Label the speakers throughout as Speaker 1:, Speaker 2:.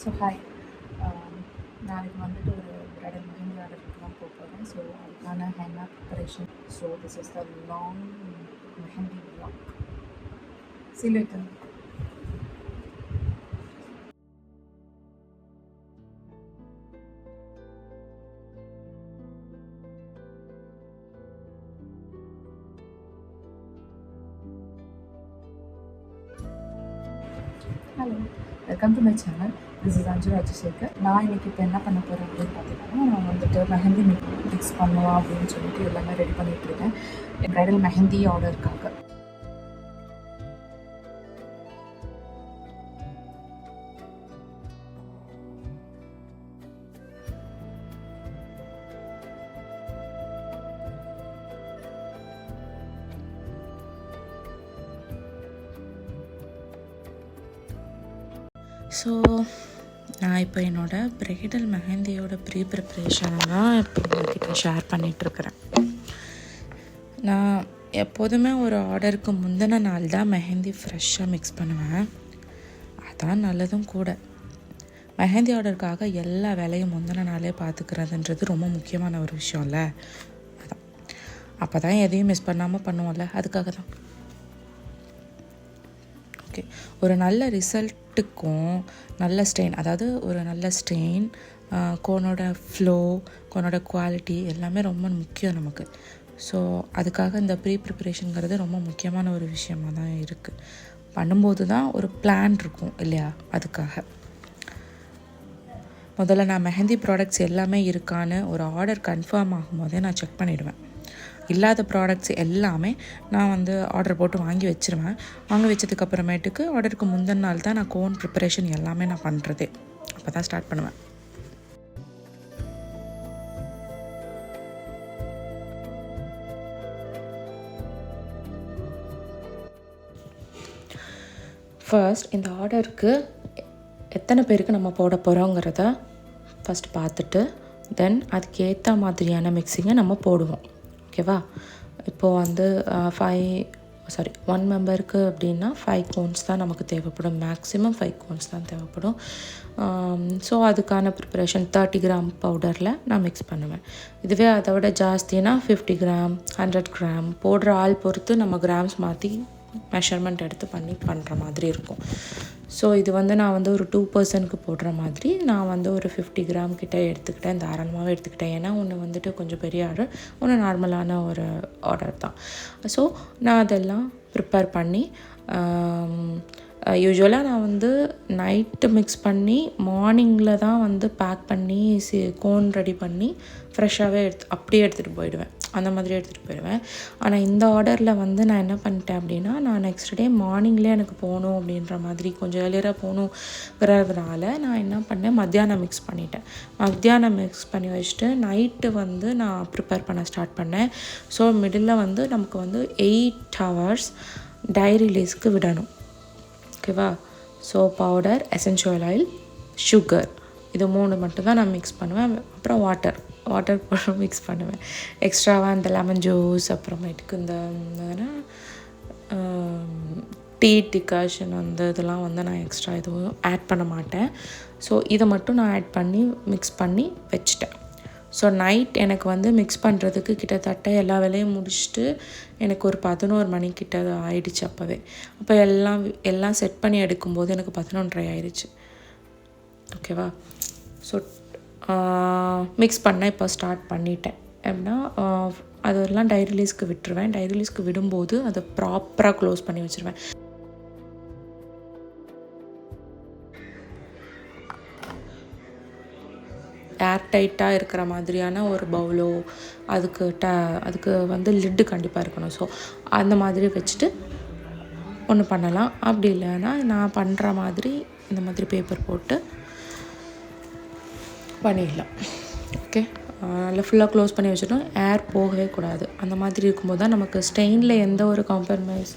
Speaker 1: So hi, நாளைக்கு வந்துட்டு ஒரு ப்ரைடல் மெஹந்தி ஆர்டருக்கு தான் போகிறேன். ஸோ அதுக்கான henna preparation. So this is the long mehndi vlog. See you later. Hello, welcome to my channel. This is அஞ்சு ராஜசேகர். நான் இன்றைக்கி இப்போ என்ன பண்ண போகிறேன் அப்படின்னு பார்த்தீங்கன்னா, நான் வந்துட்டு மெஹந்தி மிக்ஸ் பண்ணுவோம் அப்படின்னு சொல்லிட்டு எல்லாமே ரெடி பண்ணிகிட்ருக்கேன் என் ப்ரைடல் மெஹந்தி ஆர்டருக்காக. ஸோ நான் இப்போ என்னோடய ப்ரைடல் மெஹந்தியோட ப்ரிப்ரேஷனை தான் இப்போ உங்கள்கிட்ட ஷேர் பண்ணிகிட்ருக்கிறேன். நான் எப்போதுமே ஒரு ஆர்டருக்கு முந்தின நாள் தான் மெஹந்தி ஃப்ரெஷ்ஷாக மிக்ஸ் பண்ணுவேன். அதான் நல்லதும் கூட. மெஹந்தி ஆர்டருக்காக எல்லா வேலையும் முந்தின நாளே பார்த்துக்கிறதுன்றது ரொம்ப முக்கியமான ஒரு விஷயம்ல. அதான் அப்போ தான் எதையும் மிஸ் பண்ணாமல் பண்ணுவோம்ல, அதுக்காக தான். ஓகே, ஒரு நல்ல ரிசல்ட்டுக்கும் நல்ல ஸ்டெயின், அதாவது ஒரு நல்ல ஸ்டெயின், கோனோட ஃப்ளோ, கோனோட குவாலிட்டி எல்லாமே ரொம்ப முக்கியம் நமக்கு. ஸோ அதுக்காக இந்த ப்ரிப்ரேஷனுங்கிறது ரொம்ப முக்கியமான ஒரு விஷயமாக தான் இருக்குது. பண்ணும்போது தான் ஒரு பிளான் இருக்கும் இல்லையா, அதுக்காக. முதல்ல நான் மெஹந்தி ப்ராடக்ட்ஸ் எல்லாமே இருக்கான்னு ஒரு ஆர்டர் கன்ஃபார்ம் ஆகும்போதே நான் செக் பண்ணிவிடுவேன். இல்லாத ப்ராடக்ட்ஸ் எல்லாமே நான் ஆர்டர் போட்டு வாங்கி வச்சுருவேன். வாங்கி வச்சதுக்கப்புறமேட்டுக்கு ஆர்டருக்கு முந்தின நாள் தான் நான் கோன் ப்ரிப்பரேஷன் எல்லாமே நான் பண்ணுறதே. அப்போ தான் ஸ்டார்ட் பண்ணுவேன். ஃபர்ஸ்ட் இந்த ஆர்டருக்கு எத்தனை பேருக்கு நம்ம போட போகிறோங்கிறத ஃபஸ்ட் பார்த்துட்டு தென் அதுக்கேற்ற மாதிரியான மிக்சிங்கை நம்ம போடுவோம். ஓகேவா? இப்போது 1 மெம்பருக்கு அப்படின்னா 5 கோன்ஸ் தான் நமக்கு தேவைப்படும். மேக்ஸிமம் 5 கோன்ஸ் தான் தேவைப்படும். ஸோ அதுக்கான ப்ரிப்பரேஷன் 30 கிராம் பவுடரில் நான் மிக்ஸ் பண்ணுவேன். இதுவே அதை விட ஜாஸ்தினா 50 கிராம் 100 கிராம் போடுற ஆள் பொறுத்து நம்ம கிராம்ஸ் மாற்றி மெஷர்மெண்ட் எடுத்து பண்ணுற மாதிரி இருக்கும். ஸோ இது நான் ஒரு 2 பர்சனுக்கு போடுற மாதிரி நான் ஒரு 50 கிராம் கிட்டே எடுத்துக்கிட்டேன். தாராளமாகவே எடுத்துக்கிட்டேன். ஏன்னா ஒன்று கொஞ்சம் பெரிய ஆர்டர், ஒன்று நார்மலான ஒரு ஆர்டர் தான். ஸோ நான் அதெல்லாம் ப்ரிப்பேர் பண்ணி யூஸ்வலாக நான் நைட்டு மிக்ஸ் பண்ணி மார்னிங்கில் தான் பேக் பண்ணி கோன் ரெடி பண்ணி ஃப்ரெஷ்ஷாகவே அப்படியே எடுத்துகிட்டு போயிடுவேன். அந்த மாதிரி எடுத்துகிட்டு போயிடுவேன். ஆனால் இந்த ஆர்டரில் நான் என்ன பண்ணிட்டேன் அப்படின்னா, நான் நெக்ஸ்ட் டே மார்னிங்லேயே எனக்கு போகணும் அப்படின்ற மாதிரி கொஞ்சம் ஏர்லியராக போகணுங்கிறதுனால நான் என்ன பண்ணேன், மத்தியானம் மிக்ஸ் பண்ணிட்டேன். மத்தியானம் மிக்ஸ் பண்ணி வச்சுட்டு நைட்டு நான் ப்ரிப்பேர் பண்ண ஸ்டார்ட் பண்ணேன். ஸோ மிடில் நமக்கு 8 ஹவர்ஸ் டைரி ரிலீஸ்க்கு விடணும். ஓகேவா? So powder, essential oil, sugar, இது 3 மட்டும் தான் நான் மிக்ஸ் பண்ணுவேன். அப்புறம் வாட்டர் போட்டு மிக்ஸ் பண்ணுவேன். எக்ஸ்ட்ராவாக இந்த லெமன் ஜூஸ், அப்புறமேட்டுக்கு இந்த டீ டிகாஷன் இதெல்லாம் நான் எக்ஸ்ட்ரா எதுவும் ஆட் பண்ண மாட்டேன். ஸோ இதை மட்டும் நான் ஆட் பண்ணி மிக்ஸ் பண்ணி வச்சுட்டேன். ஸோ நைட் எனக்கு மிக்ஸ் பண்ணுறதுக்கு கிட்டத்தட்ட எல்லா வேலையும் முடிச்சுட்டு எனக்கு ஒரு 11 மணிக்கிட்ட ஆயிடுச்சு. அப்போவே அப்போ எல்லாம் செட் பண்ணி எடுக்கும்போது எனக்கு 11:30 ஆயிடுச்சு. ஓகேவா? ஸோ மிக்ஸ் பண்ண இப்போ ஸ்டார்ட் பண்ணிட்டேன். எப்படின்னா அதெல்லாம் டைரி ரிலீஸ்க்கு விட்டுருவேன். டைரி ரிலீஸ்க்கு விடும்போது அதை ப்ராப்பராக க்ளோஸ் பண்ணி வச்சுருவேன். ஏர் டைட்டாக இருக்கிற மாதிரியான ஒரு பவுலோ, அதுக்கு லிட்டு கண்டிப்பாக இருக்கணும். ஸோ அந்த மாதிரி வச்சுட்டு ஒன்று பண்ணலாம். அப்படி இல்லைன்னா நான் பண்ணுற மாதிரி இந்த மாதிரி பேப்பர் போட்டு பண்ணிடலாம். ஓகே, நல்லா ஃபுல்லாக க்ளோஸ் பண்ணி வச்சுட்டோம். ஏர் போகவே கூடாது. அந்த மாதிரி இருக்கும்போது தான் நமக்கு ஸ்டெயினில் எந்த ஒரு காம்ப்ரமைஸ்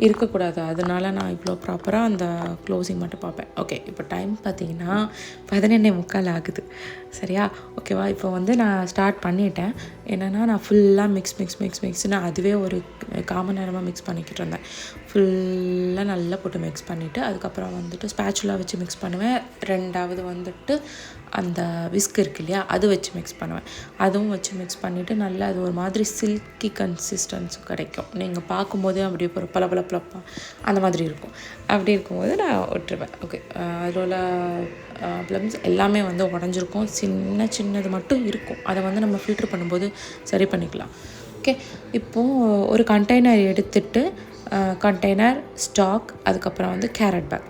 Speaker 1: இருக்கக்கூடாது. அதனால நான் இவ்வளோ ப்ராப்பராக அந்த க்ளோசிங் மட்டும் பார்ப்பேன். ஓகே, இப்போ டைம் பார்த்தீங்கன்னா 11:45 ஆகுது. சரியா? ஓகேவா? இப்போ நான் ஸ்டார்ட் பண்ணிட்டேன். என்னென்னா நான் ஃபுல்லாக மிக்ஸ்னு அதுவே ஒரு காமன் நேரமாக மிக்ஸ் பண்ணிக்கிட்டு இருந்தேன். ஃபுல்லாக நல்லா போட்டு மிக்ஸ் பண்ணிவிட்டு அதுக்கப்புறம் வந்துட்டு ஸ்பேச்சுலா வச்சு மிக்ஸ் பண்ணுவேன். ரெண்டாவது வந்துட்டு அந்த விஸ்க் இருக்கு இல்லையா, அது வச்சு மிக்ஸ் பண்ணுவேன். அதுவும் வச்சு மிக்ஸ் பண்ணிவிட்டு நல்லா அது ஒரு மாதிரி சில்கி கன்சிஸ்டன்ஸி கிடைக்கும். நீங்கள் பார்க்கும்போதே அப்படியே ஒரு பளபளப்பா அந்த மாதிரி இருக்கும். அப்படி இருக்கும்போது நான் விட்டுருவேன். ஓகே, அதில் உள்ள ப்ளம்ஸ் எல்லாமே வந்து உடஞ்சிருக்கும். சின்னது மட்டும் இருக்கும். அதை வந்து நம்ம ஃபில்ட்ரு பண்ணும்போது சரி பண்ணிக்கலாம். ஓகே, இப்போது ஒரு கண்டெய்னர் எடுத்துட்டு கண்டெய்னர், ஸ்டாக், அதுக்கப்புறம் வந்து கேரட் பேக்,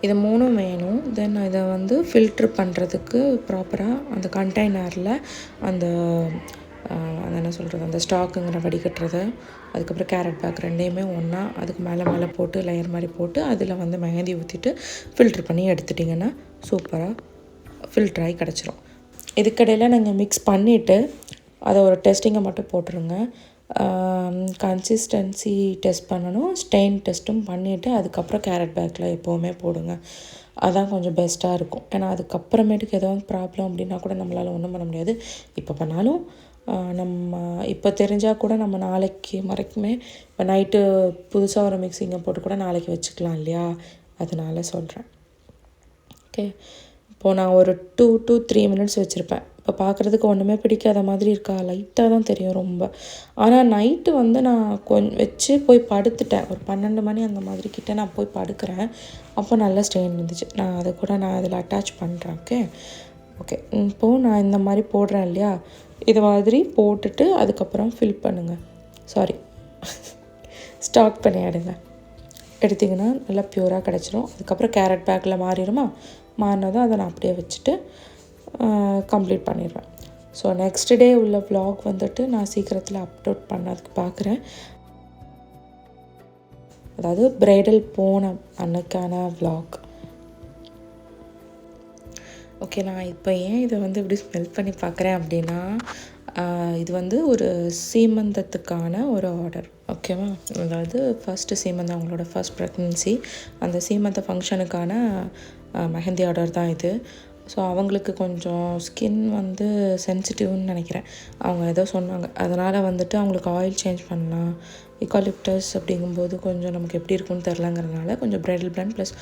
Speaker 1: இது 3 வேணும். தென் இதை வந்து ஃபில்ட்ரு பண்ணுறதுக்கு ப்ராப்பராக அந்த கண்டெய்னரில் அந்த என்ன சொல்கிறது, அந்த ஸ்டாக்குங்கிற வடிகட்டுறது, அதுக்கப்புறம் கேரட் பேக் ரெண்டையுமே ஒன்றா அதுக்கு மேலே போட்டு லேயர் மாதிரி போட்டு அதில் வந்து மெஹந்தி ஊற்றிட்டு ஃபில்ட்ரு பண்ணி எடுத்துட்டிங்கன்னா சூப்பராக ஃபில்ட்ராகி கிடச்சிரும். இதுக்கடையில் நீங்கள் மிக்ஸ் பண்ணிவிட்டு அதை ஒரு டெஸ்டிங்கை மட்டும் போட்டுருங்க. கன்சிஸ்டன்சி டெஸ்ட் பண்ணணும், ஸ்டெயின் டெஸ்ட்டும் பண்ணிவிட்டு அதுக்கப்புறம் கேரட் பேக்கில் எப்போவுமே போடுங்க. அதான் கொஞ்சம் பெஸ்ட்டாக இருக்கும். ஏன்னா அதுக்கப்புறமேட்டுக்கு ஏதாவது ப்ராப்ளம் அப்படின்னா கூட நம்மளால் ஒன்றும் பண்ண முடியாது. இப்போ பண்ணாலும் நம்ம இப்போ தெரிஞ்சால் கூட நம்ம நாளைக்கு வரைக்குமே இப்போ நைட்டு புதுசாக ஒரு மிக்ஸிங்கை போட்டு கூட நாளைக்கு வச்சுக்கலாம் இல்லையா, அதனால் சொல்கிறேன். ஓகே, இப்போது நான் ஒரு 2 to 3 minutes வச்சுருப்பேன். இப்போ பார்க்குறதுக்கு ஒன்றுமே பிடிக்காத மாதிரி இருக்கா, லைட்டாக தான் தெரியும் ரொம்ப. ஆனால் நைட்டு வந்து நான் வச்சு போய் படுத்துட்டேன். ஒரு 12 மணி அந்த மாதிரி கிட்டே நான் போய் படுக்கிறேன். அப்போ நல்லா ஸ்டெயின் இருந்துச்சு. நான் அதை கூட நான் அதில் அட்டாச் பண்ணுறேன். ஓகே, இப்போது நான் இந்த மாதிரி போடுறேன் இல்லையா, இது மாதிரி போட்டுட்டு அதுக்கப்புறம் ஃபில் பண்ணுங்கள். ஸ்டாக் பண்ணி எடுத்திங்கன்னா நல்லா ப்யூராக கிடச்சிரும். அதுக்கப்புறம் கேரட் பேக்கில் மாறினதும் அதை நான் அப்படியே வச்சுட்டு கம்ப்ளீட் பண்ணிடுவேன். ஸோ நெக்ஸ்ட் டே உள்ள vlog வந்துட்டு நான் சீக்கிரத்தில் அப்லோட் பண்ணதுக்கு பார்க்குறேன். அதாவது பிரைடல் போன அன்னைக்கான vlog. ஓகே, நான் இப்போ ஏன் இதை வந்து இப்படி ஸ்மெல் பண்ணி பார்க்குறேன் அப்படின்னா, இது வந்து ஒரு சீமந்தத்துக்கான ஒரு ஆர்டர். ஓகேவா, அதாவது ஃபஸ்ட்டு சீமந்தம், அவங்களோட ஃபஸ்ட் ப்ரெக்னன்சி, அந்த சீமந்த ஃபங்க்ஷனுக்கான மெஹந்தி ஆர்டர் தான் இது. ஸோ அவங்களுக்கு கொஞ்சம் ஸ்கின் வந்து சென்சிட்டிவ்னு நினைக்கிறேன். அவங்க ஏதோ சொன்னாங்க, அதனால் வந்துட்டு அவங்களுக்கு ஆயில் சேஞ்ச் பண்ணலாம். யூகாலிப்டஸ் அப்படிங்கும்போது கொஞ்சம் நமக்கு எப்படி இருக்குன்னு தெரிலங்கிறதுனால கொஞ்சம் bridal blend plus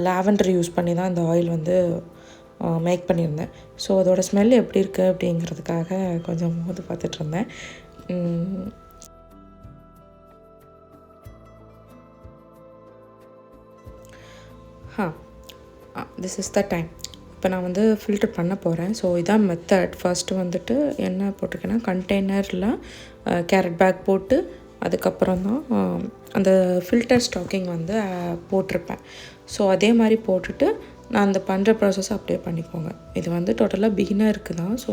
Speaker 1: lavender use பண்ணி தான் இந்த ஆயில் வந்து மேக் பண்ணியிருந்தேன். ஸோ அதோட ஸ்மெல் எப்படி இருக்குது அப்படிங்கிறதுக்காக கொஞ்சம் போது பார்த்துட்ருந்தேன். This is the time. இப்போ நான் வந்து ஃபில்டர் பண்ண போகிறேன். ஸோ இதான் மெத்தட். ஃபஸ்ட்டு வந்துட்டு என்ன போட்டிருக்கேன்னா, கண்டெய்னரில் கேரட் பேக் போட்டு அதுக்கப்புறம் தான் அந்த ஃபில்டர் ஸ்டாக்கிங் வந்து போட்டிருப்பேன். ஸோ அதே மாதிரி போட்டுட்டு நான் அந்த பண்ணுற ப்ராசஸ் அப்படியே பண்ணிக்கோங்க. இது வந்து டோட்டலாக பிகினருக்கு தான். ஸோ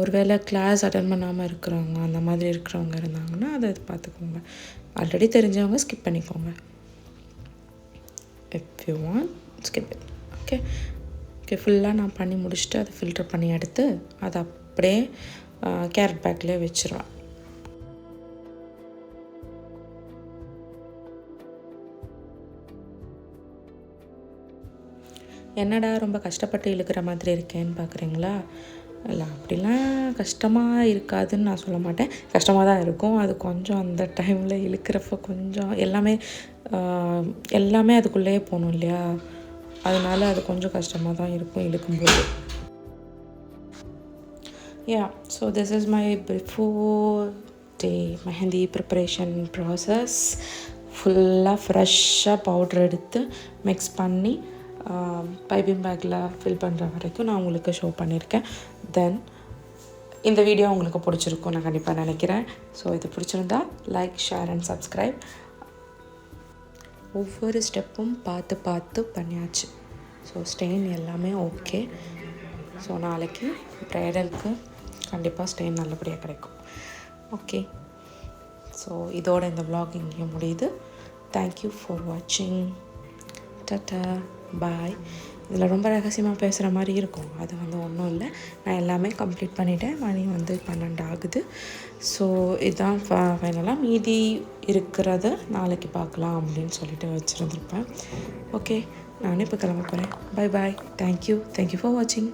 Speaker 1: ஒரு வேளை கிளாஸ் அட்டன் பண்ணாமல் இருக்கிறவங்க அந்த மாதிரி இருக்கிறவங்க இருந்தாங்கன்னா அதை பார்த்துக்கோங்க. ஆல்ரெடி தெரிஞ்சவங்க ஸ்கிப் பண்ணிக்கோங்க. If you want skip it. Okay, ஃபுல்லாக நான் பண்ணி முடிச்சுட்டு அதை ஃபில்டர் பண்ணி எடுத்து அதை அப்படியே கேரட் பேக்லேயே வச்சுருவேன். என்னடா ரொம்ப கஷ்டப்பட்டு இழுக்கிற மாதிரி இருக்கேன்னு பார்க்குறீங்களா? இல்லை, அப்படிலாம் கஷ்டமாக இருக்காதுன்னு நான் சொல்ல மாட்டேன். கஷ்டமாக தான் இருக்கும். அது கொஞ்சம் அந்த டைமில் இழுக்கிறப்ப கொஞ்சம் எல்லாமே அதுக்குள்ளேயே போகணும் இல்லையா, அதனால் அது கொஞ்சம் கஷ்டமாக தான் இருக்கும் இழுக்கும்போது. So this is my before day mehndi preparation process. ஃபுல்லாக ஃப்ரெஷ்ஷாக பவுட்ரு எடுத்து மிக்ஸ் பண்ணி பைப்பிங் பேக்கில் ஃபில் பண்ணுற வரைக்கும் நான் உங்களுக்கு ஷோ பண்ணியிருக்கேன். தென் இந்த வீடியோ உங்களுக்கு பிடிச்சிருக்கும் நான் கண்டிப்பாக நினைக்கிறேன். ஸோ இது பிடிச்சிருந்தா லைக், ஷேர் அண்ட் சப்ஸ்கிரைப். ஒவ்வொரு ஸ்டெப்பும் பார்த்து பண்ணியாச்சு. ஸோ ஸ்டெயின் எல்லாமே ஓகே. ஸோ நாளைக்கு ப்ரைடலுக்கு கண்டிப்பாக ஸ்டெயின் நல்லபடியாக கிடைக்கும். ஓகே, ஸோ இதோட இந்த vlog இங்கே முடியுது. தேங்க்யூ ஃபார் வாட்சிங். டாட்டா, பாய். இதில் ரொம்ப ரகசியமாக பேசுகிற மாதிரி இருக்கும். அது வந்து ஒன்றும் இல்லை. நான் எல்லாமே கம்ப்ளீட் பண்ணிவிட்டேன். மணி வந்து 12 ஆகுது. ஸோ இதுதான் ஃபைனலாக. மீதி இருக்கிறத நாளைக்கு பார்க்கலாம் அப்படின்னு சொல்லிட்டு வச்சுருந்துருப்பேன். ஓகே, நானே இப்போ கிளம்ப போகிறேன். Bye bye. தேங்க்யூ ஃபார் வாட்சிங்.